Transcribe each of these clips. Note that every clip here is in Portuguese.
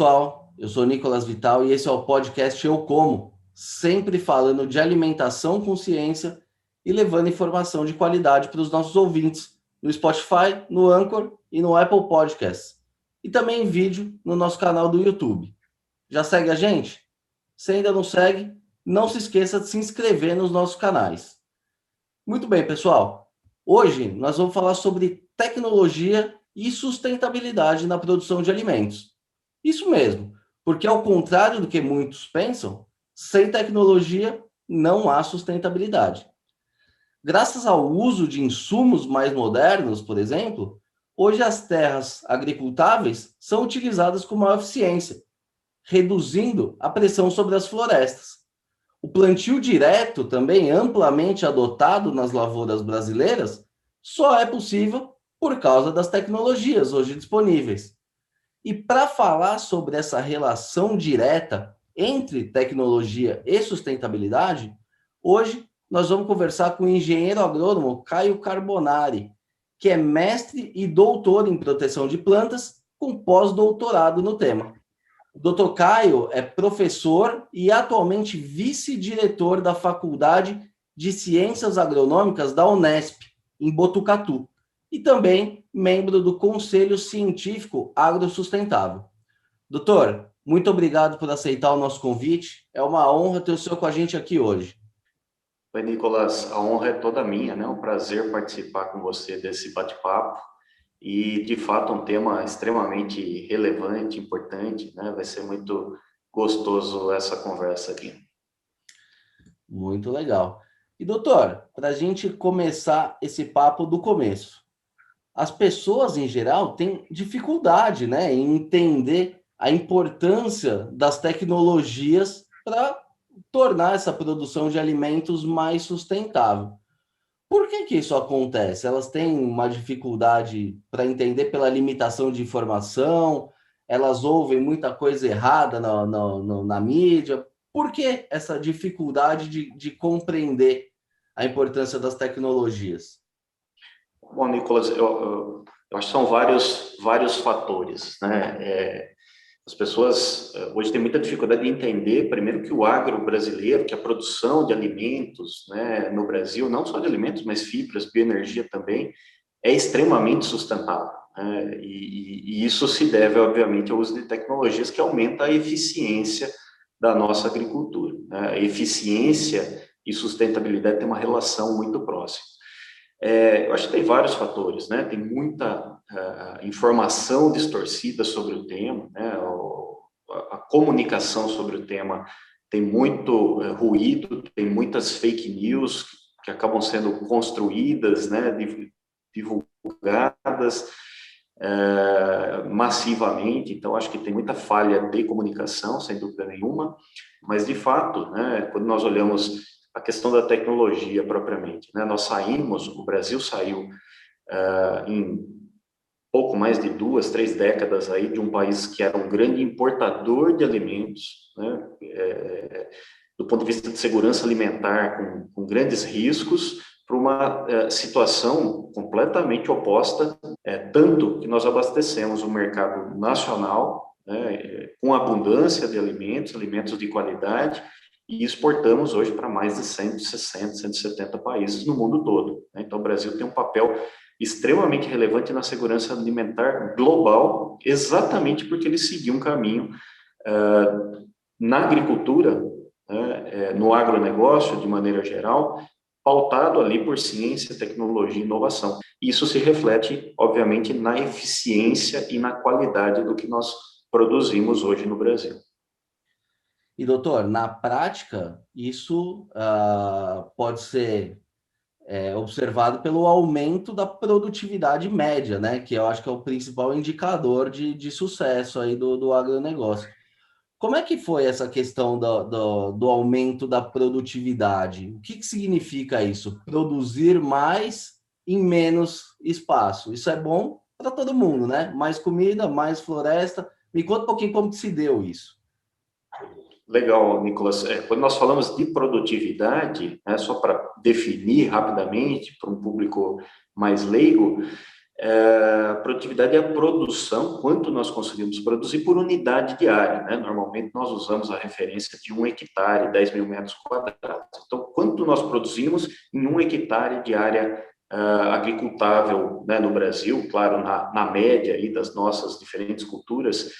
pessoal, eu sou Nicolas Vital e esse é o podcast Eu Como, sempre falando de alimentação com ciência e levando informação de qualidade para os nossos ouvintes no Spotify, no Anchor e no Apple Podcasts. E também em vídeo no nosso canal do YouTube. Já segue a gente? Se ainda não segue, não se esqueça de se inscrever nos nossos canais. Muito bem, pessoal. Hoje nós vamos falar sobre tecnologia e sustentabilidade na produção de alimentos. Isso mesmo, porque ao contrário do que muitos pensam, sem tecnologia não há sustentabilidade. Graças ao uso de insumos mais modernos, por exemplo, hoje as terras agricultáveis são utilizadas com maior eficiência, reduzindo a pressão sobre as florestas. O plantio direto, também amplamente adotado nas lavouras brasileiras, só é possível por causa das tecnologias hoje disponíveis. E para falar sobre essa relação direta entre tecnologia e sustentabilidade, hoje nós vamos conversar com o engenheiro agrônomo Caio Carbonari, que é mestre e doutor em proteção de plantas, com pós-doutorado no tema. O Dr. Caio é professor e atualmente vice-diretor da Faculdade de Ciências Agronômicas da Unesp, em Botucatu, e também membro do Conselho Científico Agrosustentável. Doutor, muito obrigado por aceitar o nosso convite. É uma honra ter o senhor com a gente aqui hoje. Oi, Nicolas, a honra é toda minha, né? É um prazer participar com você desse bate-papo e, de fato, um tema extremamente relevante, importante, né? Vai ser muito gostoso essa conversa aqui. Muito legal. E, doutor, para a gente começar esse papo do começo, as pessoas, em geral, têm dificuldade, né, em entender a importância das tecnologias para tornar essa produção de alimentos mais sustentável. Por que isso acontece? Elas têm uma dificuldade para entender pela limitação de informação, elas ouvem muita coisa errada na mídia. Por que essa dificuldade de compreender a importância das tecnologias? Bom, Nicolas, eu acho que são vários fatores, né? As pessoas hoje têm muita dificuldade de entender, primeiro, que o agro brasileiro, que a produção de alimentos, né, no Brasil, não só de alimentos, mas fibras, bioenergia também, é extremamente sustentável, né? E isso se deve, obviamente, ao uso de tecnologias que aumentam a eficiência da nossa agricultura, né? A eficiência e sustentabilidade têm uma relação muito próxima. Eu acho que tem vários fatores, né? Tem muita informação distorcida sobre o tema, né? A comunicação sobre o tema tem muito ruído, tem muitas fake news que acabam sendo construídas, né? Divulgadas massivamente. Então, acho que tem muita falha de comunicação, sem dúvida nenhuma, mas, de fato, né, quando nós olhamos a questão da tecnologia propriamente, né, o Brasil saiu em pouco mais de 2, 3 décadas aí de um país que era um grande importador de alimentos, né, do ponto de vista de segurança alimentar, com grandes riscos, para uma situação completamente oposta, tanto que nós abastecemos o mercado nacional, né, com abundância de alimentos de qualidade, e exportamos hoje para mais de 160, 170 países no mundo todo, né? Então, o Brasil tem um papel extremamente relevante na segurança alimentar global, exatamente porque ele seguiu um caminho na agricultura, né, no agronegócio, de maneira geral, pautado ali por ciência, tecnologia e inovação. Isso se reflete, obviamente, na eficiência e na qualidade do que nós produzimos hoje no Brasil. E, doutor, na prática, isso pode ser observado pelo aumento da produtividade média, né? Que eu acho que é o principal indicador de sucesso aí do agronegócio. Como é que foi essa questão do aumento da produtividade? O que significa isso? Produzir mais em menos espaço. Isso é bom para todo mundo, né? Mais comida, mais floresta. Me conta um pouquinho como que se deu isso. Legal, Nicolas. Quando nós falamos de produtividade, só para definir rapidamente para um público mais leigo, A produtividade é a produção, quanto nós conseguimos produzir por unidade de área, né? Normalmente nós usamos a referência de 1 hectare, 10 mil metros quadrados. Então, quanto nós produzimos em 1 hectare de área agricultável, né, no Brasil, claro, na média aí das nossas diferentes culturas.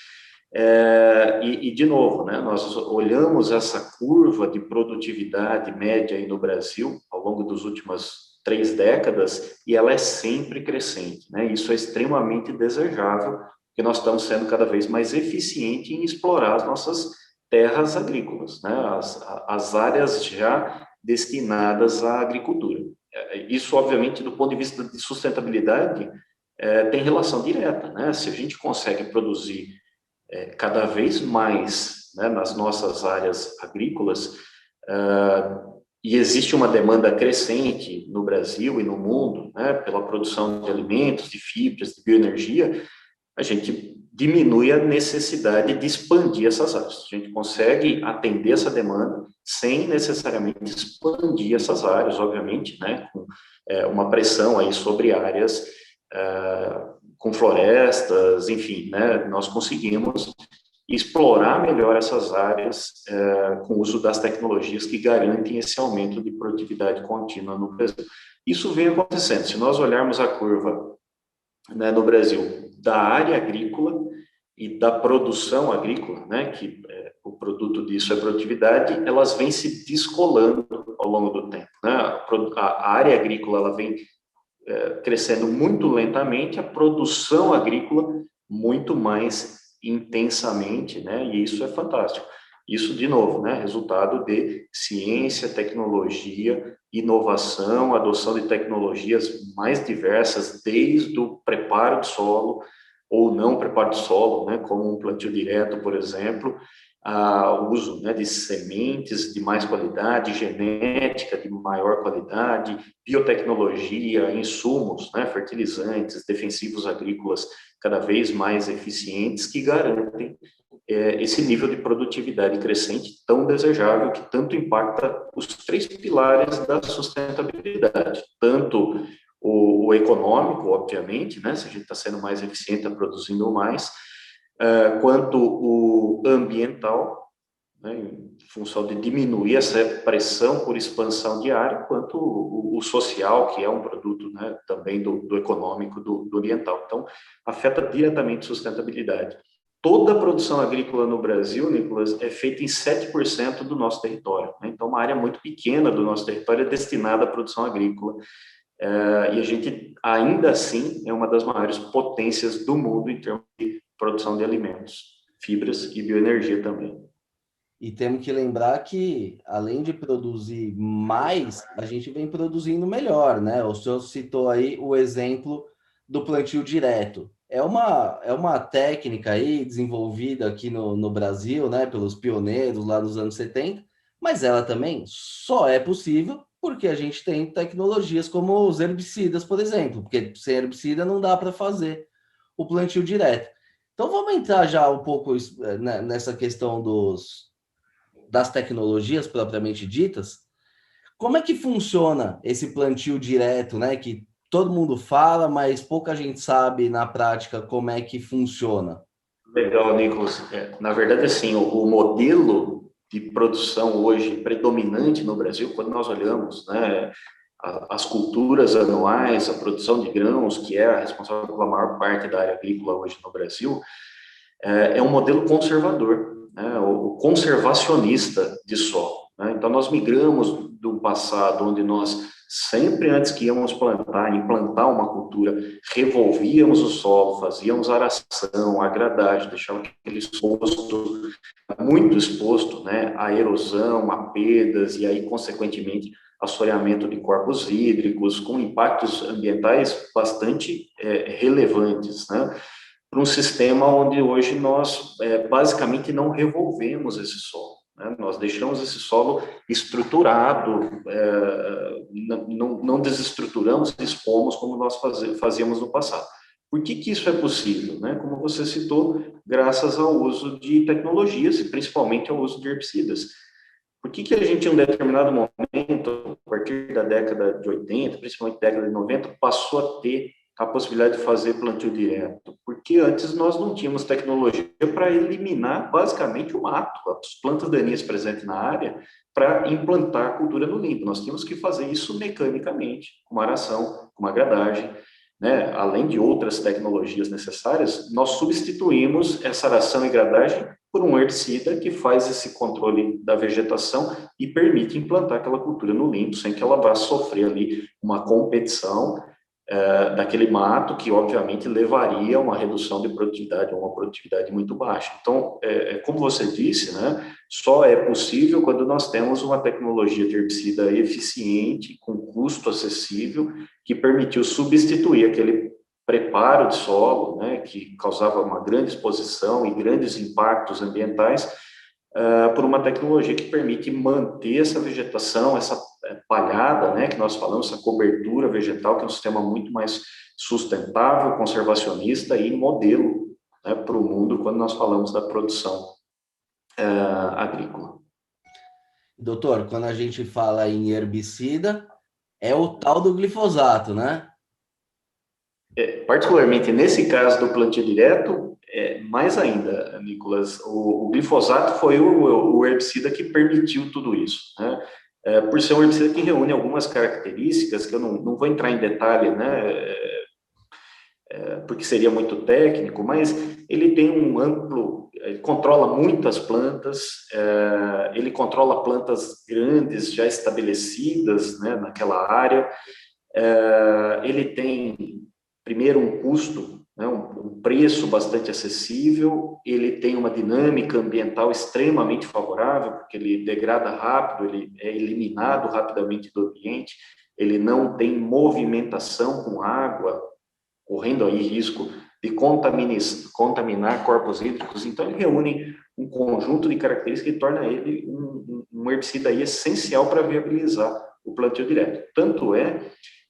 De novo, né, nós olhamos essa curva de produtividade média aí no Brasil ao longo das últimas 3 décadas, e ela é sempre crescente, né? Isso é extremamente desejável, porque nós estamos sendo cada vez mais eficientes em explorar as nossas terras agrícolas, né? As áreas já destinadas à agricultura. Isso, obviamente, do ponto de vista de sustentabilidade, tem relação direta, né? Se a gente consegue produzir cada vez mais, né, nas nossas áreas agrícolas, e existe uma demanda crescente no Brasil e no mundo, né, pela produção de alimentos, de fibras, de bioenergia, a gente diminui a necessidade de expandir essas áreas. A gente consegue atender essa demanda sem necessariamente expandir essas áreas, obviamente, né, com uma pressão aí sobre áreas com florestas, enfim, né, nós conseguimos explorar melhor essas áreas com o uso das tecnologias que garantem esse aumento de produtividade contínua no Brasil. Isso vem acontecendo. Se nós olharmos a curva, né, no Brasil, da área agrícola e da produção agrícola, né, que o produto disso é produtividade, elas vêm se descolando ao longo do tempo, né? A área agrícola ela vem crescendo muito lentamente, a produção agrícola muito mais intensamente, né? E isso é fantástico. Isso, de novo, né? Resultado de ciência, tecnologia, inovação, adoção de tecnologias mais diversas, desde o preparo de solo ou não preparo de solo, né? Como um plantio direto, por exemplo, o uso, né, de sementes de mais qualidade, genética de maior qualidade, biotecnologia, insumos, né, fertilizantes, defensivos agrícolas cada vez mais eficientes que garantem esse nível de produtividade crescente tão desejável que tanto impacta os 3 pilares da sustentabilidade, tanto o econômico, obviamente, né, se a gente está sendo mais eficiente, está produzindo mais, quanto o ambiental, né, em função de diminuir essa pressão por expansão de área, quanto o social, que é um produto, né, também do econômico, do ambiental. Então, afeta diretamente a sustentabilidade. Toda a produção agrícola no Brasil, Nicolas, é feita em 7% do nosso território, né? Então, uma área muito pequena do nosso território é destinada à produção agrícola. E a gente, ainda assim, é uma das maiores potências do mundo em termos de produção de alimentos, fibras e bioenergia também. E temos que lembrar que, além de produzir mais, a gente vem produzindo melhor, né? O senhor citou aí o exemplo do plantio direto. É uma técnica aí desenvolvida aqui no Brasil, né, pelos pioneiros lá nos anos 70, mas ela também só é possível porque a gente tem tecnologias como os herbicidas, por exemplo, porque sem herbicida não dá para fazer o plantio direto. Então vamos entrar já um pouco nessa questão das tecnologias propriamente ditas. Como é que funciona esse plantio direto, né? Que todo mundo fala, mas pouca gente sabe na prática como é que funciona. Legal, Nicolas. Na verdade, assim, o modelo de produção hoje predominante no Brasil, quando nós olhamos, né, as culturas anuais, a produção de grãos, que é a responsável pela maior parte da área agrícola hoje no Brasil, é um modelo conservador, né, o conservacionista de solo, né? Então, nós migramos do passado, onde nós sempre antes que íamos implantar uma cultura, revolvíamos o solo, fazíamos aração, agradagem, deixávamos aquele exposto, muito exposto, né, à erosão, a perdas e aí, consequentemente, assoreamento de corpos hídricos, com impactos ambientais bastante relevantes, né? Para um sistema onde hoje nós basicamente não revolvemos esse solo, né? Nós deixamos esse solo estruturado, não desestruturamos e expomos como nós fazíamos no passado. Por que isso é possível? Né? Como você citou, graças ao uso de tecnologias e principalmente ao uso de herbicidas. Por que a gente, em um determinado momento, a partir da década de 80, principalmente da década de 90, passou a ter a possibilidade de fazer plantio direto? Porque antes nós não tínhamos tecnologia para eliminar basicamente o mato, as plantas daninhas presentes na área, para implantar a cultura no limpo. Nós tínhamos que fazer isso mecanicamente, com uma aração, com uma gradagem, né? Além de outras tecnologias necessárias, nós substituímos essa aração e gradagem por um herbicida que faz esse controle da vegetação e permite implantar aquela cultura no limpo, sem que ela vá sofrer ali uma competição daquele mato, que obviamente levaria a uma redução de produtividade, a uma produtividade muito baixa. Então, como você disse, né, só é possível quando nós temos uma tecnologia de herbicida eficiente, com custo acessível, que permitiu substituir aquele preparo de solo, né, que causava uma grande exposição e grandes impactos ambientais, por uma tecnologia que permite manter essa vegetação, essa palhada, né, que nós falamos, essa cobertura vegetal, que é um sistema muito mais sustentável, conservacionista e modelo, né, para o mundo quando nós falamos da produção agrícola. Doutor, quando a gente fala em herbicida, é o tal do glifosato, né? Particularmente nesse caso do plantio direto, mais ainda, Nicolas, o glifosato foi o herbicida que permitiu tudo isso, né? Por ser um herbicida que reúne algumas características, que eu não vou entrar em detalhe, né, porque seria muito técnico, mas ele tem um amplo, ele controla muitas plantas, ele controla plantas grandes, já estabelecidas, né, naquela área, ele tem, primeiro, um custo, né, um preço bastante acessível, ele tem uma dinâmica ambiental extremamente favorável, porque ele degrada rápido, ele é eliminado rapidamente do ambiente, ele não tem movimentação com água, correndo aí risco de contaminar corpos hídricos. Então, ele reúne um conjunto de características que torna ele um herbicida aí essencial para viabilizar o plantio direto. Tanto é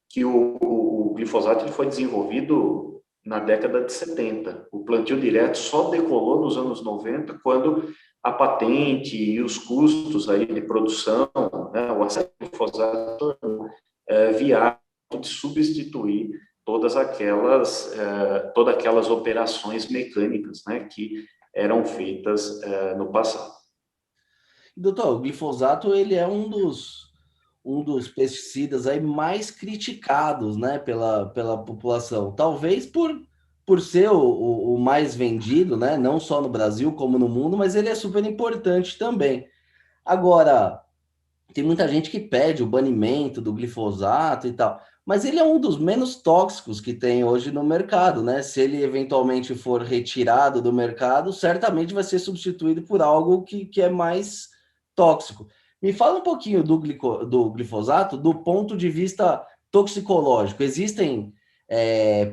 que o glifosato ele foi desenvolvido na década de 70. O plantio direto só decolou nos anos 90, quando a patente e os custos aí de produção, né, o acesso ao glifosato viável de substituir todas aquelas operações mecânicas, né, que eram feitas no passado. Doutor, o glifosato ele é um dos pesticidas aí mais criticados, né, pela população. Talvez por ser o mais vendido, né, não só no Brasil como no mundo, mas ele é super importante também. Agora, tem muita gente que pede o banimento do glifosato e tal, mas ele é um dos menos tóxicos que tem hoje no mercado, né? Se ele eventualmente for retirado do mercado, certamente vai ser substituído por algo que é mais tóxico. Me fala um pouquinho do glifosato do ponto de vista toxicológico. Existem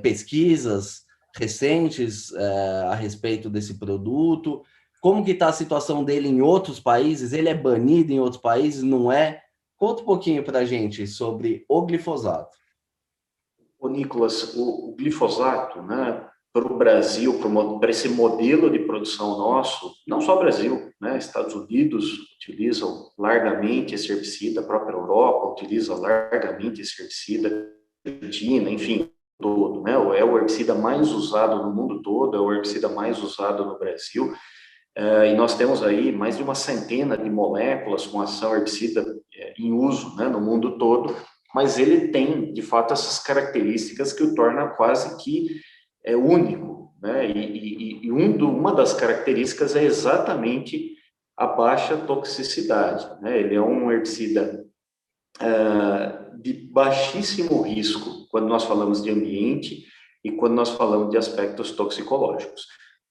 pesquisas recentes a respeito desse produto? Como que está a situação dele em outros países? Ele é banido em outros países? Não é? Conta um pouquinho para a gente sobre o glifosato. O Nicolas, o glifosato, né, para o Brasil, para esse modelo de produção nosso, não só o Brasil, né, Estados Unidos utilizam largamente esse herbicida, a própria Europa utiliza largamente esse herbicida, Argentina, enfim, todo, né, é o herbicida mais usado no mundo todo, é o herbicida mais usado no Brasil, e nós temos aí mais de uma centena de moléculas com ação herbicida em uso, né, no mundo todo, mas ele tem, de fato, essas características que o torna quase que único, né, uma das características é exatamente a baixa toxicidade, né, ele é um herbicida de baixíssimo risco quando nós falamos de ambiente e quando nós falamos de aspectos toxicológicos.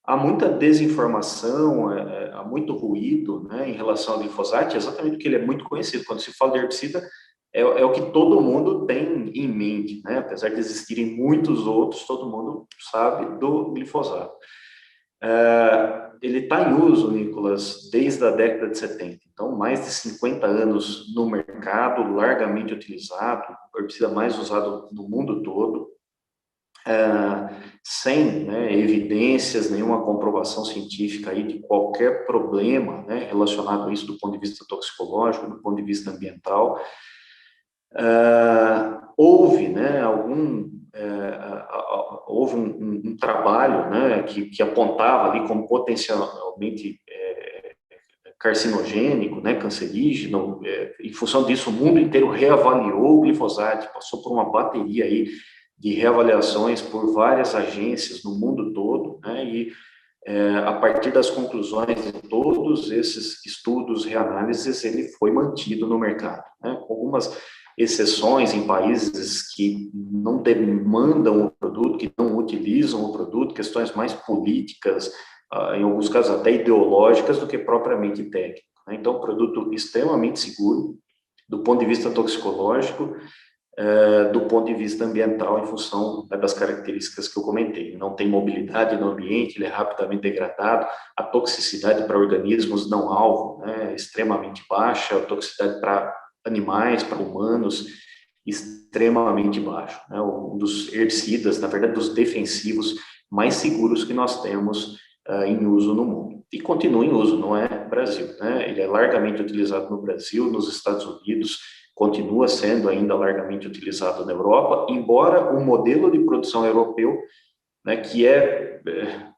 Há muita desinformação, há muito ruído, né, em relação ao glifosato, exatamente porque ele é muito conhecido. Quando se fala de herbicida, é o que todo mundo tem em mente, né? Apesar de existirem muitos outros, todo mundo sabe do glifosato. Ele está em uso, Nicolas, desde a década de 70, então mais de 50 anos no mercado, largamente utilizado, o herbicida mais usado no mundo todo, sem, né, evidências, nenhuma comprovação científica aí de qualquer problema, né, relacionado a isso do ponto de vista toxicológico, do ponto de vista ambiental. Houve, né, houve um trabalho, né, que apontava ali como potencialmente carcinogênico, né, cancerígeno. Em função disso, o mundo inteiro reavaliou o glifosato, passou por uma bateria aí de reavaliações por várias agências no mundo todo, né, e a partir das conclusões de todos esses estudos, reanálises, ele foi mantido no mercado, né, com algumas exceções em países que não demandam o produto, que não utilizam o produto, questões mais políticas, em alguns casos até ideológicas, do que propriamente técnicas, né? Então, produto extremamente seguro, do ponto de vista toxicológico, do ponto de vista ambiental, em função, né, das características que eu comentei. Não tem mobilidade no ambiente, ele é rapidamente degradado, a toxicidade para organismos não alvo, né, é extremamente baixa, a toxicidade para animais, para humanos, extremamente baixo, né, um dos herbicidas, na verdade, dos defensivos mais seguros que nós temos em uso no mundo. E continua em uso, não é Brasil, né? Ele é largamente utilizado no Brasil, nos Estados Unidos, continua sendo ainda largamente utilizado na Europa, embora o modelo de produção europeu, né, que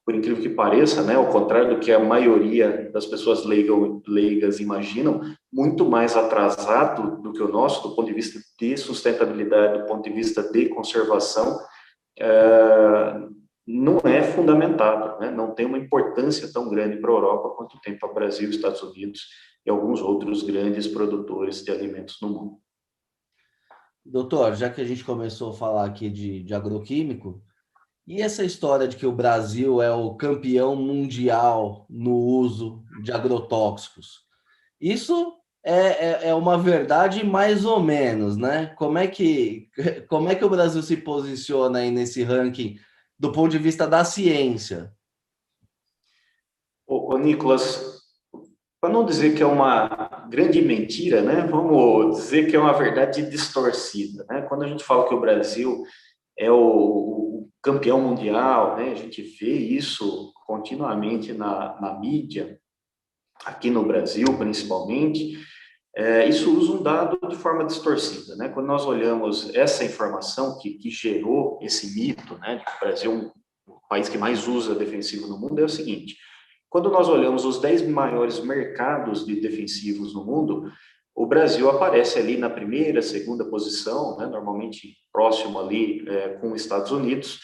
por incrível que pareça, né, ao contrário do que a maioria das pessoas leigas imaginam, muito mais atrasado do que o nosso, do ponto de vista de sustentabilidade, do ponto de vista de conservação, não é fundamentado, né? Não tem uma importância tão grande para a Europa quanto tem para o Brasil, Estados Unidos e alguns outros grandes produtores de alimentos no mundo. Doutor, já que a gente começou a falar aqui de agroquímico, e essa história de que o Brasil é o campeão mundial no uso de agrotóxicos? Isso é uma verdade mais ou menos, né? Como é que o Brasil se posiciona aí nesse ranking do ponto de vista da ciência? Ô Nicolas, para não dizer que é uma grande mentira, né? Vamos dizer que é uma verdade distorcida, né? Quando a gente fala que o Brasil é o campeão mundial, né? A gente vê isso continuamente na mídia, aqui no Brasil principalmente. Isso usa um dado de forma distorcida, né? Quando nós olhamos essa informação que gerou esse mito, né, de que o Brasil é o país que mais usa defensivo no mundo, é o seguinte: quando nós olhamos os 10 maiores mercados de defensivos no mundo, o Brasil aparece ali na primeira, segunda posição, né, normalmente próximo ali com os Estados Unidos.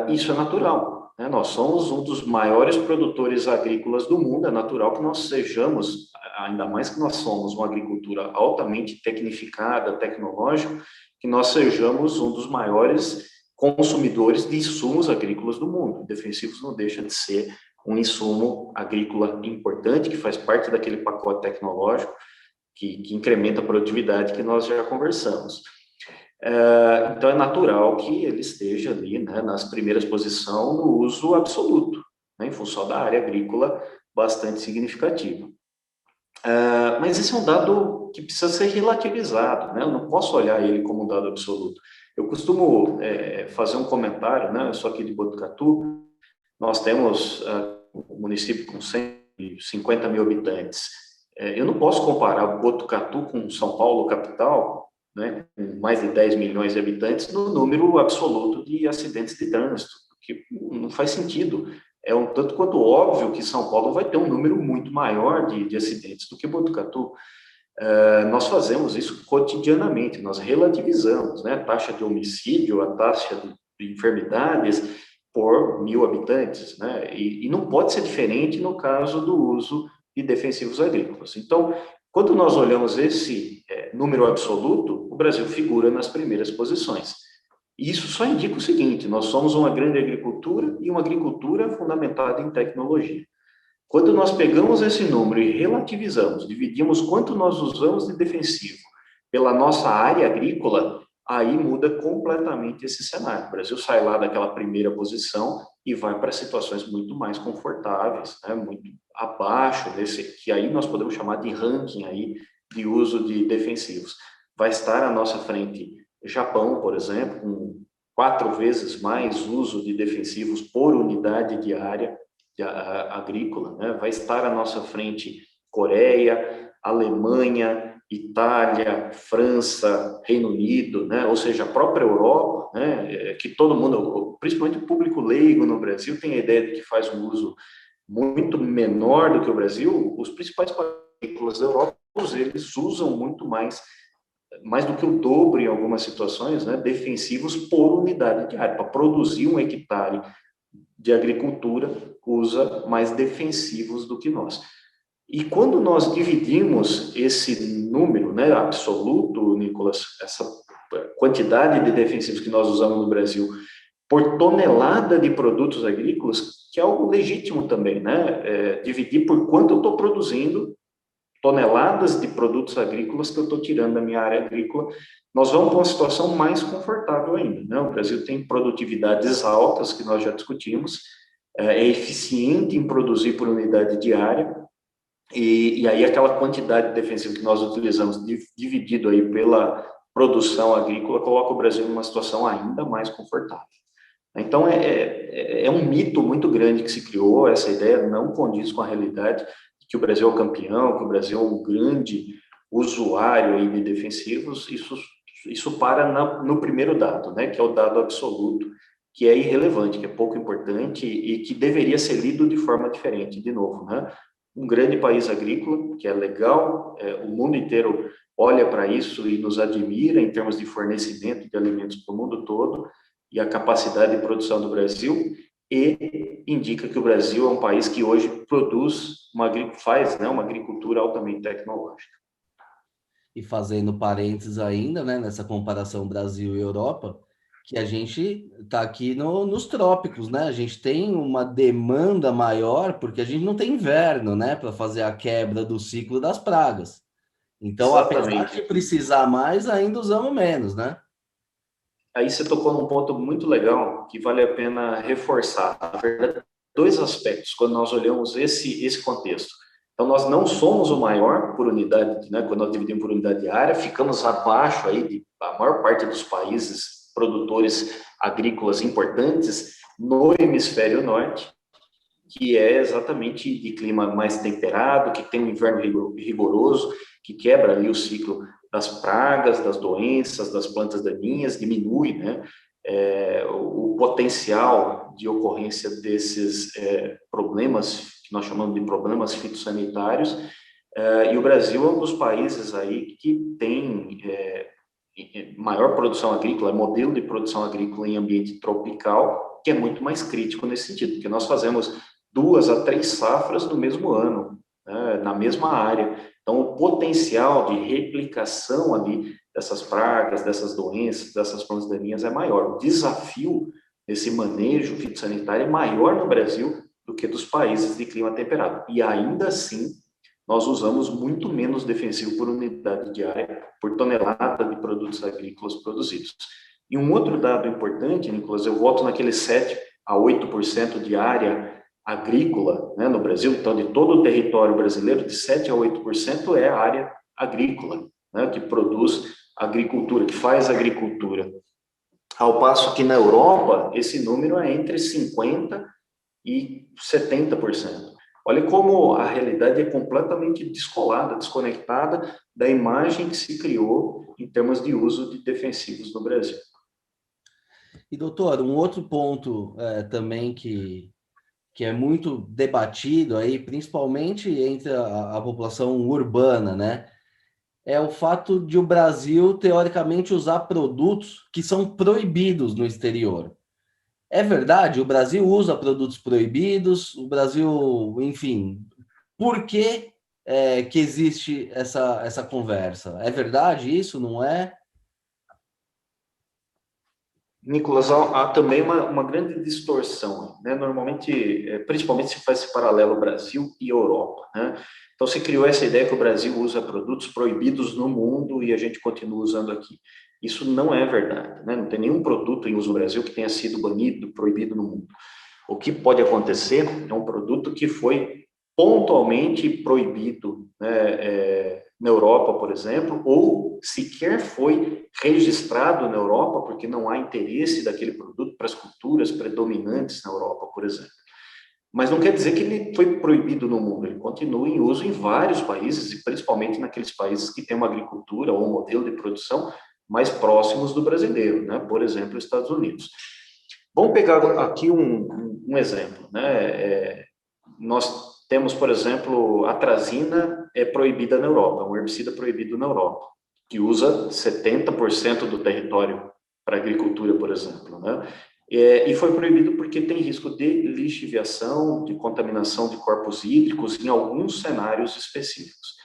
Isso é natural, né? Nós somos um dos maiores produtores agrícolas do mundo, é natural que nós sejamos, ainda mais que nós somos uma agricultura altamente tecnificada, tecnológica, que nós sejamos um dos maiores consumidores de insumos agrícolas do mundo. Defensivos não deixa de ser um insumo agrícola importante, que faz parte daquele pacote tecnológico que incrementa a produtividade que nós já conversamos. Então, é natural que ele esteja ali, né, nas primeiras posições no uso absoluto, né, em função da área agrícola bastante significativa. Mas esse é um dado que precisa ser relativizado, né? Eu não posso olhar ele como um dado absoluto. Eu costumo fazer um comentário, né? Eu sou aqui de Botucatu, nós temos um município com 150 mil habitantes. Eu não posso comparar Botucatu com São Paulo, capital, né, com mais de 10 milhões de habitantes, no número absoluto de acidentes de trânsito, porque não faz sentido. É um tanto quanto óbvio que São Paulo vai ter um número muito maior de acidentes do que Botucatu. Nós fazemos isso cotidianamente, nós relativizamos, né, a taxa de homicídio, a taxa de enfermidades por 1.000 habitantes, né, e não pode ser diferente no caso do uso de defensivos agrícolas. Então, quando nós olhamos esse número absoluto, o Brasil figura nas primeiras posições. E isso só indica o seguinte: nós somos uma grande agricultura e uma agricultura fundamentada em tecnologia. Quando nós pegamos esse número e relativizamos, dividimos quanto nós usamos de defensivo pela nossa área agrícola, aí muda completamente esse cenário. O Brasil sai lá daquela primeira posição e vai para situações muito mais confortáveis, né, muito abaixo desse, que aí nós podemos chamar de ranking aí de uso de defensivos. Vai estar à nossa frente Japão, por exemplo, com 4 vezes mais uso de defensivos por unidade de área agrícola, né? Vai estar à nossa frente Coreia, Alemanha, Itália, França, Reino Unido, né? Ou seja, a própria Europa, né? Que todo mundo, principalmente o público leigo no Brasil, tem a ideia de que faz um uso muito menor do que o Brasil. Os principais países da Europa, eles usam muito mais do que o dobro em algumas situações, né? Defensivos por unidade de área. Para produzir um hectare de agricultura, usa mais defensivos do que nós. E quando nós dividimos esse número, né, absoluto, Nicolas, essa quantidade de defensivos que nós usamos no Brasil, por tonelada de produtos agrícolas, que é algo legítimo também, né? Dividir por quanto eu estou produzindo, toneladas de produtos agrícolas que eu estou tirando da minha área agrícola, nós vamos para uma situação mais confortável ainda, né? O Brasil tem produtividades altas, que nós já discutimos, é eficiente em produzir por unidade diária, e aí aquela quantidade defensiva que nós utilizamos, dividido aí pela produção agrícola, coloca o Brasil numa situação ainda mais confortável. Então, é um mito muito grande que se criou, essa ideia não condiz com a realidade de que o Brasil é o campeão, que o Brasil é um grande usuário aí de defensivos. Isso para no primeiro dado, né, que é o dado absoluto, que é irrelevante, que é pouco importante e que deveria ser lido de forma diferente, de novo, né? Um grande país agrícola, que é legal, o mundo inteiro olha para isso e nos admira em termos de fornecimento de alimentos para o mundo todo, e a capacidade de produção do Brasil, e indica que o Brasil é um país que hoje faz, né, uma agricultura altamente tecnológica. E fazendo parênteses ainda, né, nessa comparação Brasil e Europa, que a gente está aqui nos trópicos, né? A gente tem uma demanda maior porque a gente não tem inverno, né, para fazer a quebra do ciclo das pragas. Então, apesar de Exatamente. precisar mais, ainda usamos menos, né? Aí você tocou num ponto muito legal que vale a pena reforçar. Na verdade, dois aspectos quando nós olhamos esse contexto. Então, nós não somos o maior por unidade, né? Quando nós dividimos por unidade de área, ficamos abaixo aí da maior parte dos países produtores agrícolas importantes no hemisfério norte, que é exatamente de clima mais temperado, que tem um inverno rigoroso, que quebra ali o ciclo das pragas, das doenças, das plantas daninhas, diminui, né, o potencial de ocorrência desses problemas, que nós chamamos de problemas fitossanitários, e o Brasil é um dos países aí que tem maior produção agrícola, modelo de produção agrícola em ambiente tropical, que é muito mais crítico nesse sentido, porque nós fazemos 2 a 3 safras no mesmo ano, né, na mesma área. Então, o potencial de replicação ali dessas pragas, dessas doenças, dessas plantas daninhas é maior. O desafio desse manejo fitossanitário é maior no Brasil do que dos países de clima temperado. E ainda assim, nós usamos muito menos defensivo por unidade de área, por tonelada de produtos agrícolas produzidos. E um outro dado importante, Nicolas, eu volto naquele 7 a 8% de área agrícola, né, no Brasil. Então, de todo o território brasileiro, de 7 a 8% é a área agrícola, né, que produz agricultura, que faz agricultura. Ao passo que na Europa, esse número é entre 50% e 70%. Olha como a realidade é completamente descolada, desconectada da imagem que se criou em termos de uso de defensivos no Brasil. E, doutor, um outro ponto também que é muito debatido aí, principalmente entre a população urbana, né? É o fato de o Brasil, teoricamente, usar produtos que são proibidos no exterior. É verdade? O Brasil usa produtos proibidos, o Brasil, enfim, por que que existe essa conversa? É verdade isso, não é? Nicolas, há também uma grande distorção, né? Normalmente, principalmente se faz esse paralelo Brasil e Europa, né? Então, se criou essa ideia que o Brasil usa produtos proibidos no mundo e a gente continua usando aqui. Isso não é verdade, né? Não tem nenhum produto em uso no Brasil que tenha sido banido, proibido no mundo. O que pode acontecer é um produto que foi pontualmente proibido, né, na Europa, por exemplo, ou sequer foi registrado na Europa, porque não há interesse daquele produto para as culturas predominantes na Europa, por exemplo. Mas não quer dizer que ele foi proibido no mundo, ele continua em uso em vários países, e principalmente naqueles países que têm uma agricultura ou um modelo de produção mais próximos do brasileiro, né? Por exemplo, os Estados Unidos. Vamos pegar aqui um exemplo, né? Nós temos, por exemplo, a atrazina é proibida na Europa, um herbicida proibido na Europa, que usa 70% do território para agricultura, por exemplo, né? E foi proibido porque tem risco de lixiviação, de contaminação de corpos hídricos em alguns cenários específicos.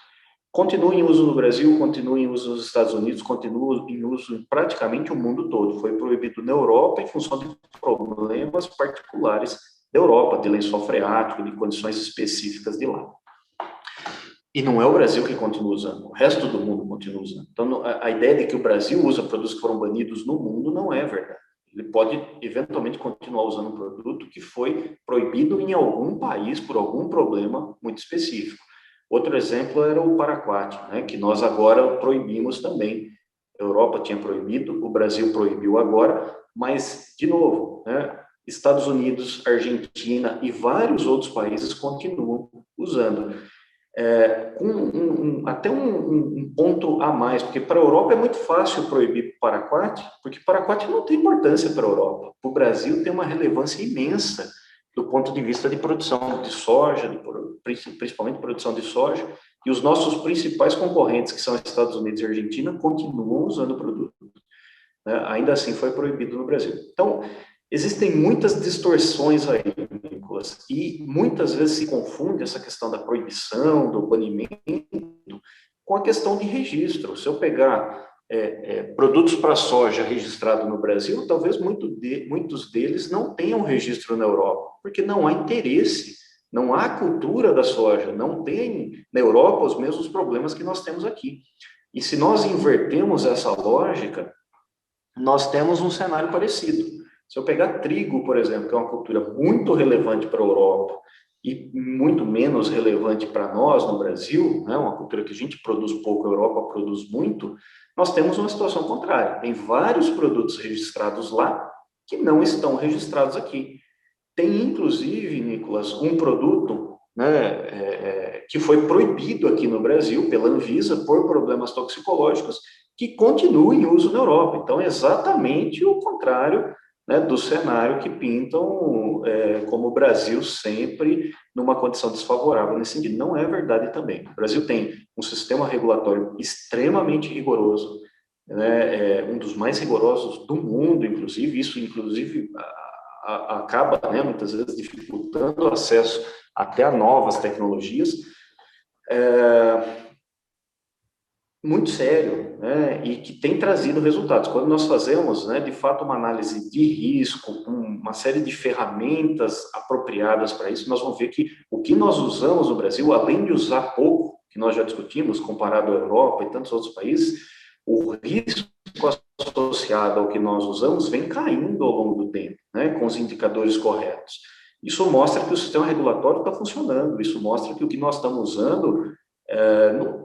Continua em uso no Brasil, continua em uso nos Estados Unidos, continua em uso em praticamente o mundo todo. Foi proibido na Europa em função de problemas particulares da Europa, de lençol freático, de condições específicas de lá. E não é o Brasil que continua usando, o resto do mundo continua usando. Então, a ideia de que o Brasil usa produtos que foram banidos no mundo não é verdade. Ele pode, eventualmente, continuar usando um produto que foi proibido em algum país por algum problema muito específico. Outro exemplo era o paraquat, né, que nós agora proibimos também. A Europa tinha proibido, o Brasil proibiu agora, mas, de novo, né, Estados Unidos, Argentina e vários outros países continuam usando. Com até um ponto a mais, porque para a Europa é muito fácil proibir paraquat, porque paraquat não tem importância para a Europa. Para o Brasil tem uma relevância imensa do ponto de vista de produção de soja, principalmente produção de soja, e os nossos principais concorrentes, que são Estados Unidos e Argentina, continuam usando o produto. Né? Ainda assim foi proibido no Brasil. Então, existem muitas distorções aí, Nicolas, e muitas vezes se confunde essa questão da proibição, do banimento, com a questão de registro. Se eu pegar produtos para soja registrados no Brasil, talvez muitos deles não tenham registro na Europa, porque não há interesse, não há cultura da soja, não tem na Europa os mesmos problemas que nós temos aqui. E se nós invertemos essa lógica, nós temos um cenário parecido. Se eu pegar trigo, por exemplo, que é uma cultura muito relevante para a Europa e muito menos relevante para nós no Brasil, né, uma cultura que a gente produz pouco, a Europa produz muito, nós temos uma situação contrária. Tem vários produtos registrados lá que não estão registrados aqui. Tem, inclusive, Nicolas, um produto, né, que foi proibido aqui no Brasil pela Anvisa por problemas toxicológicos, que continua em uso na Europa. Então, é exatamente o contrário, né, do cenário que pintam como o Brasil sempre numa condição desfavorável nesse sentido. Não é verdade também. O Brasil tem um sistema regulatório extremamente rigoroso, né, um dos mais rigorosos do mundo, inclusive. Isso, inclusive, acaba, né, muitas vezes, dificultando o acesso até a novas tecnologias. Muito sério, né, e que tem trazido resultados. Quando nós fazemos, né, de fato, uma análise de risco, com uma série de ferramentas apropriadas para isso, nós vamos ver que o que nós usamos no Brasil, além de usar pouco, que nós já discutimos, comparado à Europa e tantos outros países, o risco associado ao que nós usamos vem caindo ao longo do tempo, né, com os indicadores corretos. Isso mostra que o sistema regulatório está funcionando, isso mostra que o que nós estamos usando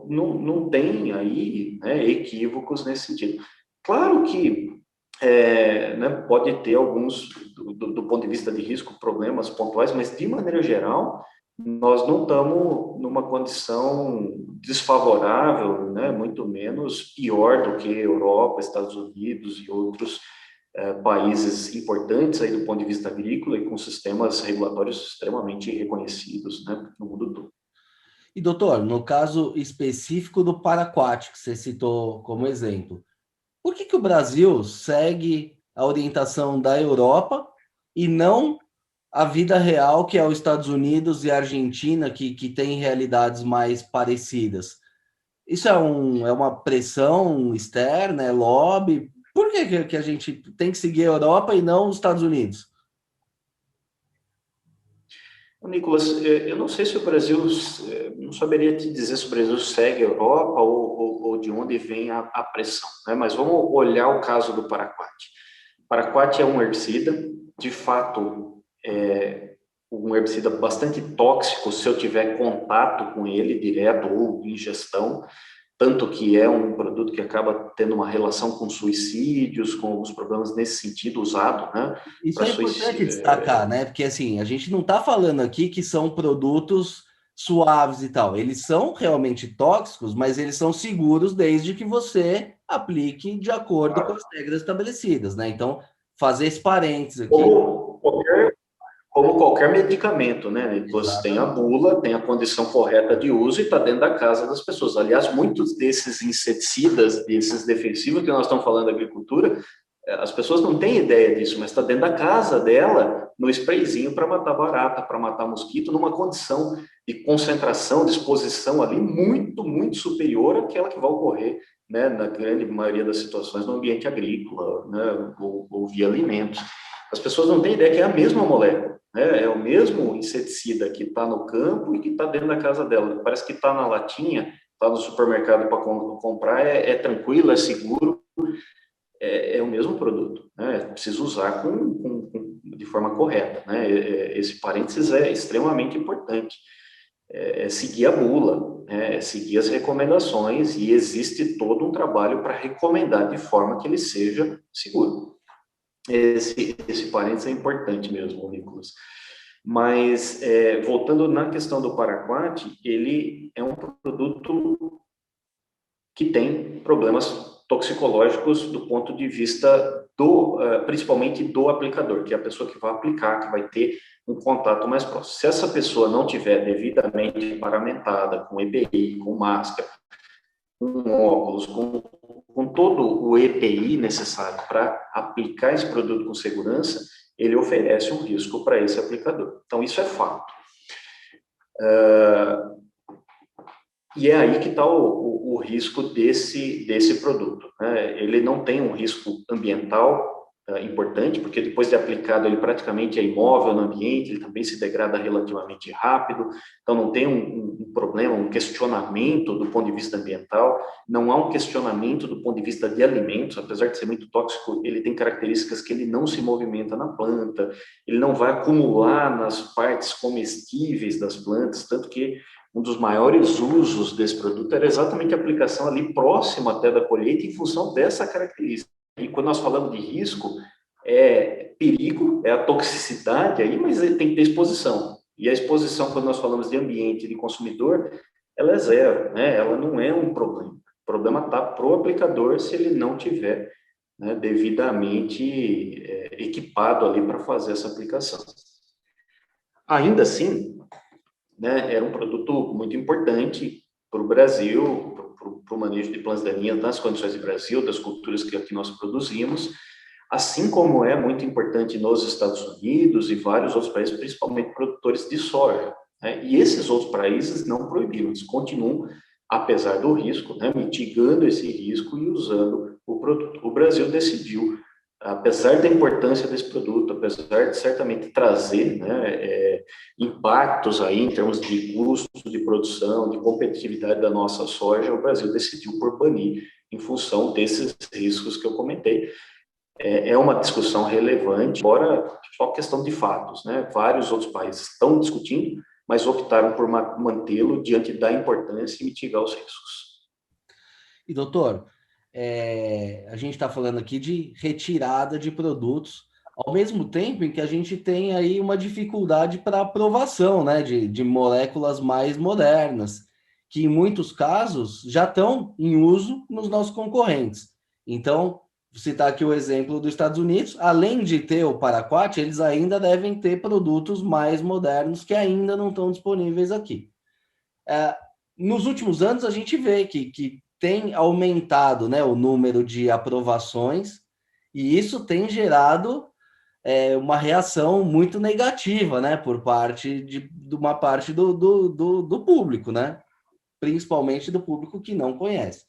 não tem aí, né, equívocos nesse sentido. Claro que né, pode ter alguns, do ponto de vista de risco, problemas pontuais, mas de maneira geral, nós não estamos numa condição desfavorável, né, muito menos pior do que Europa, Estados Unidos e outros países importantes aí do ponto de vista agrícola e com sistemas regulatórios extremamente reconhecidos, né, no mundo todo. E, doutor, no caso específico do paraquat, que você citou como exemplo, por que o Brasil segue a orientação da Europa e não a vida real, que é os Estados Unidos e a Argentina, que tem realidades mais parecidas? Isso é uma pressão externa, é lobby? Por que a gente tem que seguir a Europa e não os Estados Unidos? Nicolas, eu não sei se o Brasil, não saberia te dizer se o Brasil segue a Europa ou de onde vem a pressão, né? Mas vamos olhar o caso do paraquat. O paraquat é um herbicida, de fato, é um herbicida bastante tóxico se eu tiver contato com ele direto ou ingestão. tanto que é um produto que acaba tendo uma relação com suicídios, com alguns problemas nesse sentido usado, né? Isso é importante destacar, né? Porque assim, a gente não está falando aqui que são produtos suaves e tal. Eles são realmente tóxicos, mas eles são seguros desde que você aplique de acordo com as regras estabelecidas, né? Então, fazer esse parênteses aqui. Como qualquer medicamento, né, Nicolas? Exatamente. Tem a bula, tem a condição correta de uso e está dentro da casa das pessoas. Aliás, muitos desses inseticidas, desses defensivos que nós estamos falando da agricultura, as pessoas não têm ideia disso, mas está dentro da casa dela, no sprayzinho para matar barata, para matar mosquito, numa condição de concentração, de exposição ali muito, muito superior àquela que vai ocorrer, né, na grande maioria das situações no ambiente agrícola, né, ou via alimentos. As pessoas não têm ideia que é a mesma molécula, né? É o mesmo inseticida que está no campo e que está dentro da casa dela. Parece que está na latinha, está no supermercado para comprar, é tranquilo, é seguro, é o mesmo produto, né? Precisa usar de forma correta, né? Esse parênteses é extremamente importante. É seguir a bula, né? É seguir as recomendações, e existe todo um trabalho para recomendar de forma que ele seja seguro. Esse parênteses é importante mesmo, Nicolas. Mas, voltando na questão do paraquat, ele é um produto que tem problemas toxicológicos do ponto de vista principalmente do aplicador, que é a pessoa que vai aplicar, que vai ter um contato mais próximo. Se essa pessoa não tiver devidamente paramentada, com EPI, com máscara, com óculos, com todo o EPI necessário para aplicar esse produto com segurança, ele oferece um risco para esse aplicador. Então, isso é fato. E é aí que está o risco desse produto, né? Ele não tem um risco ambiental importante, porque depois de aplicado ele praticamente é imóvel no ambiente, ele também se degrada relativamente rápido, então não tem um problema, um questionamento do ponto de vista ambiental, não há um questionamento do ponto de vista de alimentos, apesar de ser muito tóxico, ele tem características que ele não se movimenta na planta, ele não vai acumular nas partes comestíveis das plantas, tanto que um dos maiores usos desse produto era exatamente a aplicação ali próximo até da colheita em função dessa característica. E quando nós falamos de risco, é perigo, é a toxicidade aí, mas ele tem que ter exposição. E a exposição, quando nós falamos de ambiente de consumidor, ela é zero, né? Ela não é um problema. O problema está para o aplicador se ele não tiver, né, devidamente equipado ali para fazer essa aplicação. Ainda assim, né, era um produto muito importante para o Brasil, para o manejo de plantas daninhas nas condições do Brasil, das culturas que aqui nós produzimos, assim como é muito importante nos Estados Unidos e vários outros países, principalmente produtores de soja, né? E esses outros países não proibiram, eles continuam, apesar do risco, né, mitigando esse risco e usando o produto. O Brasil decidiu, apesar da importância desse produto, apesar de certamente trazer, né, impactos aí em termos de custo de produção, de competitividade da nossa soja, o Brasil decidiu por banir em função desses riscos que eu comentei. É uma discussão relevante, embora só questão de fatos, né? Vários outros países estão discutindo, mas optaram por mantê-lo diante da importância e mitigar os riscos. E, doutor, a gente está falando aqui de retirada de produtos, ao mesmo tempo em que a gente tem aí uma dificuldade para aprovação, né, de moléculas mais modernas, que em muitos casos já estão em uso nos nossos concorrentes. Então, vou citar aqui o exemplo dos Estados Unidos, além de ter o paraquat, eles ainda devem ter produtos mais modernos que ainda não estão disponíveis aqui. Nos últimos anos, a gente vê que tem aumentado, né, o número de aprovações, e isso tem gerado uma reação muito negativa, né, por parte de uma parte do público, né, principalmente do público que não conhece.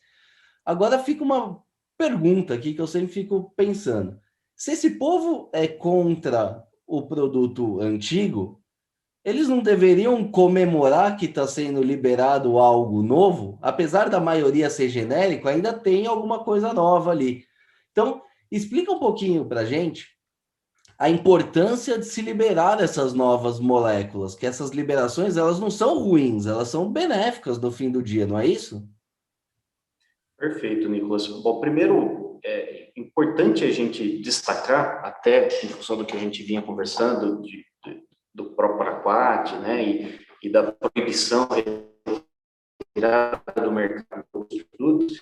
Agora fica uma pergunta aqui que eu sempre fico pensando. Se esse povo é contra o produto antigo, eles não deveriam comemorar que está sendo liberado algo novo? Apesar da maioria ser genérico, ainda tem alguma coisa nova ali. Então, explica um pouquinho para a gente a importância de se liberar essas novas moléculas, que essas liberações, elas não são ruins, elas são benéficas no fim do dia, não é isso? Perfeito, Nicolas. Bom, primeiro, é importante a gente destacar, até em função do que a gente vinha conversando, do próprio Paraquat, né, e da proibição retirada do mercado dos produtos,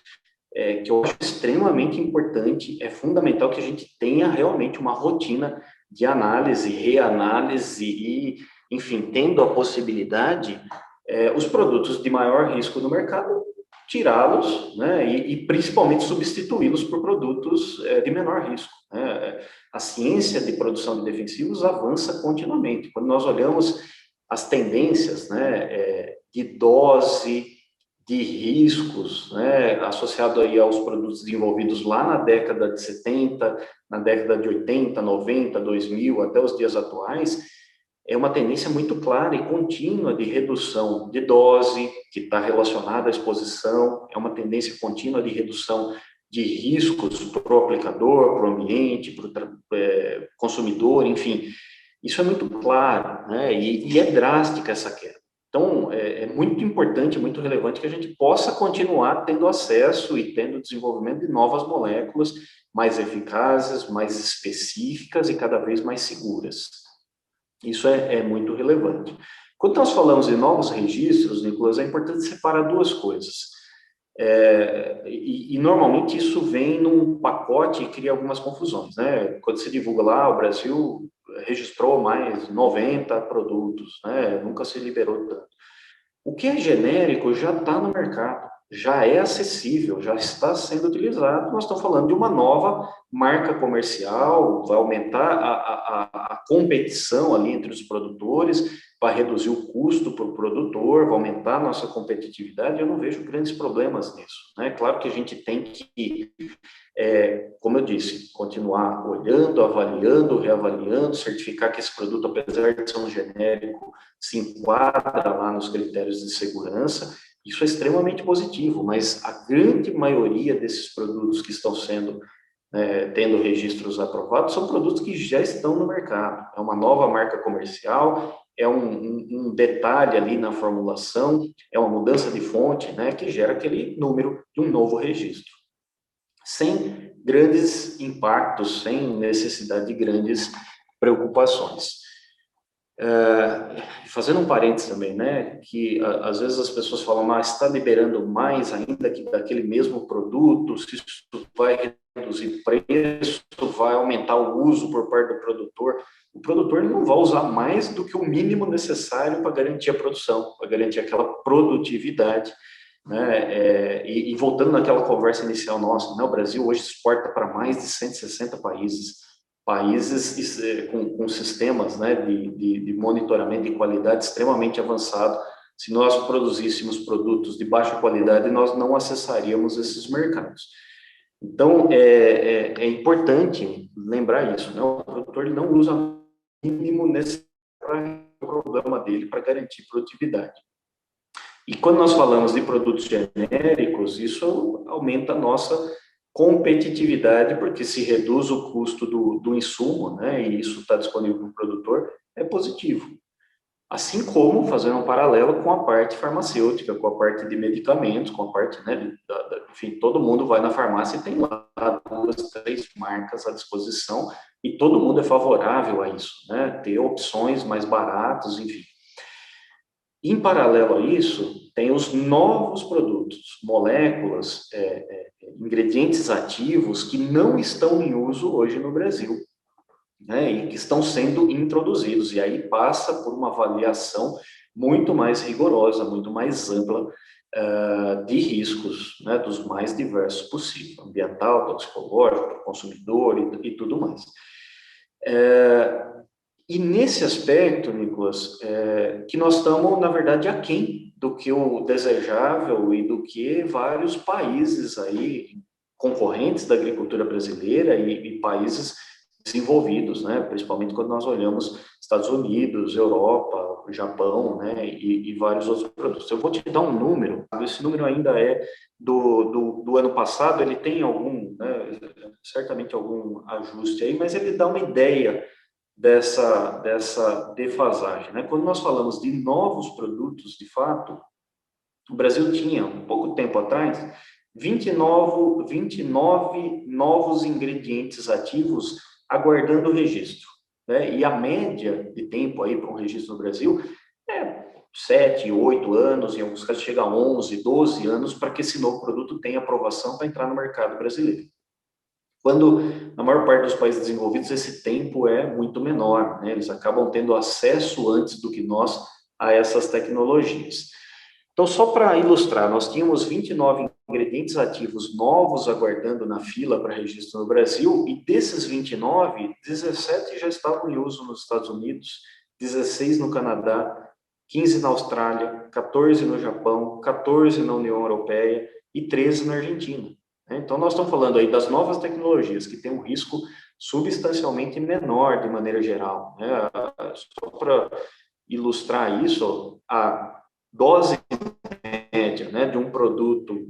que eu acho extremamente importante, é fundamental que a gente tenha realmente uma rotina de análise, reanálise e, enfim, tendo a possibilidade, os produtos de maior risco no mercado, tirá-los, né, e principalmente substituí-los por produtos de menor risco, né? A ciência de produção de defensivos avança continuamente. Quando nós olhamos as tendências, né, de dose, de riscos, né, associado aí aos produtos desenvolvidos lá na década de 70, na década de 80, 90, 2000, até os dias atuais, é uma tendência muito clara e contínua de redução de dose, que está relacionada à exposição, é uma tendência contínua de redução de riscos para o aplicador, para o ambiente, para o consumidor, enfim. Isso é muito claro, né? E é drástica essa queda. Então, é muito importante, muito relevante que a gente possa continuar tendo acesso e tendo desenvolvimento de novas moléculas mais eficazes, mais específicas e cada vez mais seguras. Isso é muito relevante. Quando nós falamos de novos registros, Nicolas, é importante separar duas coisas. Normalmente isso vem num pacote e cria algumas confusões, né? Quando se divulga lá, o Brasil registrou mais 90 produtos, né? Nunca se liberou tanto. O que é genérico já está no mercado, já é acessível, já está sendo utilizado. Nós estamos falando de uma nova marca comercial, vai aumentar a competição ali entre os produtores, vai reduzir o custo para o produtor, vai aumentar a nossa competitividade. Eu não vejo grandes problemas nisso, né? Claro que a gente tem que, como eu disse, continuar olhando, avaliando, reavaliando, certificar que esse produto, apesar de ser um genérico, se enquadra lá nos critérios de segurança. Isso é extremamente positivo, mas a grande maioria desses produtos que estão sendo tendo registros aprovados são produtos que já estão no mercado. É uma nova marca comercial, é um detalhe ali na formulação, é uma mudança de fonte, né, que gera aquele número de um novo registro, sem grandes impactos, sem necessidade de grandes preocupações. Fazendo um parênteses também, né, que às vezes as pessoas falam, mas está liberando mais ainda que daquele mesmo produto, se isso vai reduzir preço, vai aumentar o uso por parte do produtor. O produtor ele não vai usar mais do que o mínimo necessário para garantir a produção, para garantir aquela produtividade, né? E voltando naquela conversa inicial nossa, né, o Brasil hoje exporta para mais de 160 países com sistemas, né, de monitoramento de qualidade extremamente avançado. Se nós produzíssemos produtos de baixa qualidade, nós não acessaríamos esses mercados. Então, é importante lembrar isso, né? O produtor ele não usa o mínimo necessário para o programa dele para garantir produtividade. E quando nós falamos de produtos genéricos, isso aumenta a nossa competitividade, porque se reduz o custo do insumo, né, e isso está disponível para o produtor, é positivo. Assim como, fazendo um paralelo com a parte farmacêutica, com a parte de medicamentos, com a parte, né, enfim, todo mundo vai na farmácia e tem lá 2, 3 marcas à disposição, e todo mundo é favorável a isso, né, ter opções mais baratas, enfim. Em paralelo a isso, tem os novos produtos, moléculas, ingredientes ativos que não estão em uso hoje no Brasil, né, e que estão sendo introduzidos, e aí passa por uma avaliação muito mais rigorosa, muito mais ampla de riscos, né, dos mais diversos possível, ambiental, toxicológico, consumidor e tudo mais. E nesse aspecto, Nicolas, que nós estamos, na verdade, aquém do que o desejável e do que vários países aí, concorrentes da agricultura brasileira e países desenvolvidos, né? Principalmente quando nós olhamos Estados Unidos, Europa, Japão, né? E vários outros produtos. Eu vou te dar um número, esse número ainda é do ano passado, ele tem algum, né? Certamente algum ajuste aí, mas ele dá uma ideia dessa defasagem, né? Quando nós falamos de novos produtos, de fato, o Brasil tinha, um pouco tempo atrás, 29 novos ingredientes ativos aguardando o registro, né? E a média de tempo aí para um registro no Brasil é 7, 8 anos, em alguns casos chega a 11, 12 anos para que esse novo produto tenha aprovação para entrar no mercado brasileiro. Quando, na maior parte dos países desenvolvidos, esse tempo é muito menor, né? Eles acabam tendo acesso antes do que nós a essas tecnologias. Então, só para ilustrar, nós tínhamos 29 ingredientes ativos novos aguardando na fila para registro no Brasil, e desses 29, 17 já estavam em uso nos Estados Unidos, 16 no Canadá, 15 na Austrália, 14 no Japão, 14 na União Europeia e 13 na Argentina. Então, nós estamos falando aí das novas tecnologias que têm um risco substancialmente menor de maneira geral, né? Só para ilustrar isso, a dose média, né, de um produto,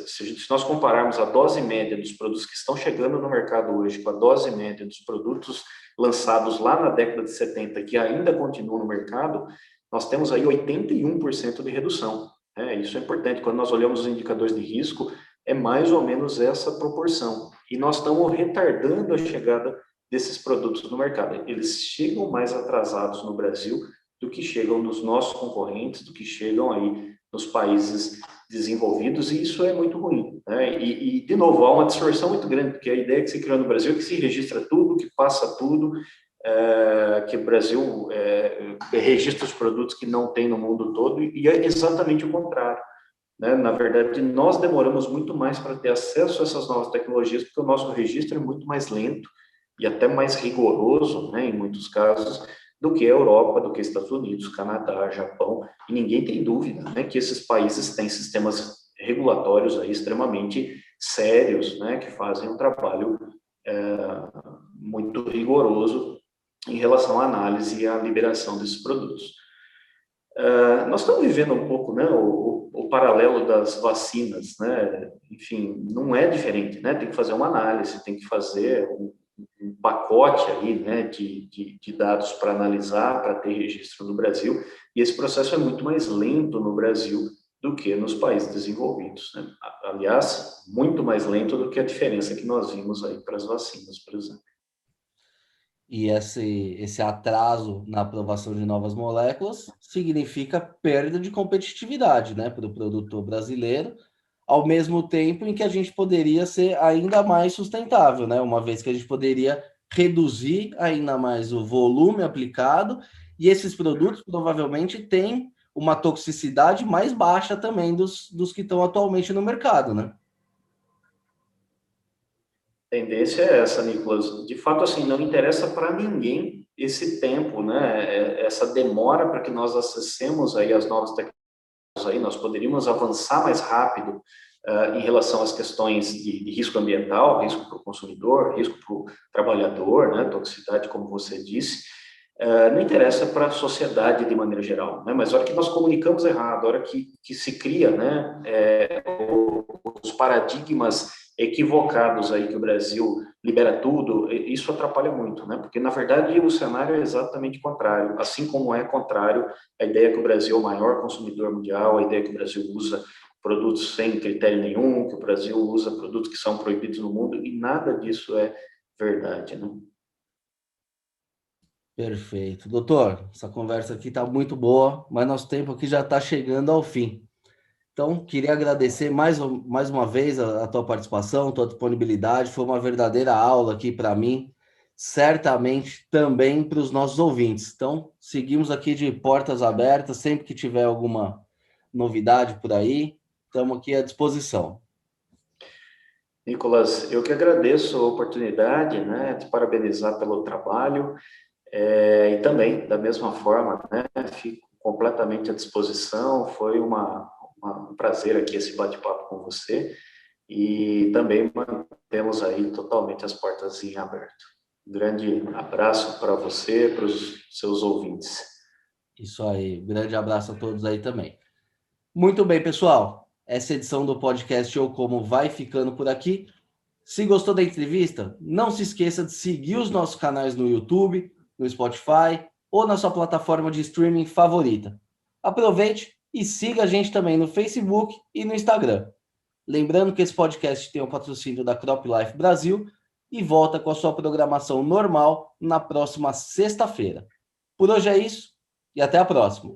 se nós compararmos a dose média dos produtos que estão chegando no mercado hoje com a dose média dos produtos lançados lá na década de 70, que ainda continuam no mercado, nós temos aí 81% de redução. Isso é importante. Quando nós olhamos os indicadores de risco, é mais ou menos essa proporção. E nós estamos retardando a chegada desses produtos no mercado. Eles chegam mais atrasados no Brasil do que chegam nos nossos concorrentes, do que chegam aí nos países desenvolvidos, e isso é muito ruim, né? E de novo, há uma distorção muito grande, porque a ideia que se criou no Brasil é que se registra tudo, que passa tudo, que o Brasil registra os produtos que não tem no mundo todo, e é exatamente o contrário, né? Na verdade, nós demoramos muito mais para ter acesso a essas novas tecnologias, porque o nosso registro é muito mais lento e até mais rigoroso, né, em muitos casos, do que a Europa, do que Estados Unidos, Canadá, Japão, e ninguém tem dúvida, né, que esses países têm sistemas regulatórios aí extremamente sérios, né, que fazem um trabalho muito rigoroso em relação à análise e à liberação desses produtos. Nós estamos vivendo um pouco, né, o paralelo das vacinas, né? Enfim, não é diferente, né? Tem que fazer uma análise, tem que fazer um pacote aí, né, de dados para analisar, para ter registro no Brasil, e esse processo é muito mais lento no Brasil do que nos países desenvolvidos, né? Aliás, muito mais lento do que a diferença que nós vimos aí para as vacinas, por exemplo. E esse atraso na aprovação de novas moléculas significa perda de competitividade, né, para o produtor brasileiro, ao mesmo tempo em que a gente poderia ser ainda mais sustentável, né, uma vez que a gente poderia reduzir ainda mais o volume aplicado, e esses produtos provavelmente têm uma toxicidade mais baixa também dos que estão atualmente no mercado, né? A tendência é essa, Nicolas. De fato, assim, não interessa para ninguém esse tempo, né? Essa demora para que nós acessemos aí as novas tecnologias. Aí nós poderíamos avançar mais rápido em relação às questões de risco ambiental, risco para o consumidor, risco para o trabalhador, né? Toxicidade, como você disse. Não interessa para a sociedade de maneira geral, né? Mas a hora que nós comunicamos errado, a hora que se cria, né, os paradigmas equivocados aí que o Brasil libera tudo, isso atrapalha muito, né? Porque, na verdade, o cenário é exatamente contrário. Assim como é contrário a ideia que o Brasil é o maior consumidor mundial, a ideia que o Brasil usa produtos sem critério nenhum, que o Brasil usa produtos que são proibidos no mundo, e nada disso é verdade, né? Perfeito. Doutor, essa conversa aqui está muito boa, mas nosso tempo aqui já está chegando ao fim. Então, queria agradecer mais uma vez a tua participação, a tua disponibilidade. Foi uma verdadeira aula aqui para mim, certamente também para os nossos ouvintes. Então, seguimos aqui de portas abertas, sempre que tiver alguma novidade por aí, estamos aqui à disposição. Nicolas, eu que agradeço a oportunidade, né, de parabenizar pelo trabalho, e também, da mesma forma, né, fico completamente à disposição. Foi um prazer aqui esse bate-papo com você, e também mantemos aí totalmente as portas em aberto. Um grande abraço para você, para os seus ouvintes. Isso aí, grande abraço a todos aí também. Muito bem, pessoal. Essa edição do podcast Eu Como vai ficando por aqui. Se gostou da entrevista, não se esqueça de seguir os nossos canais no YouTube, no Spotify ou na sua plataforma de streaming favorita. Aproveite e siga a gente também no Facebook e no Instagram. Lembrando que esse podcast tem o patrocínio da Crop Life Brasil e volta com a sua programação normal na próxima sexta-feira. Por hoje é isso e até a próxima.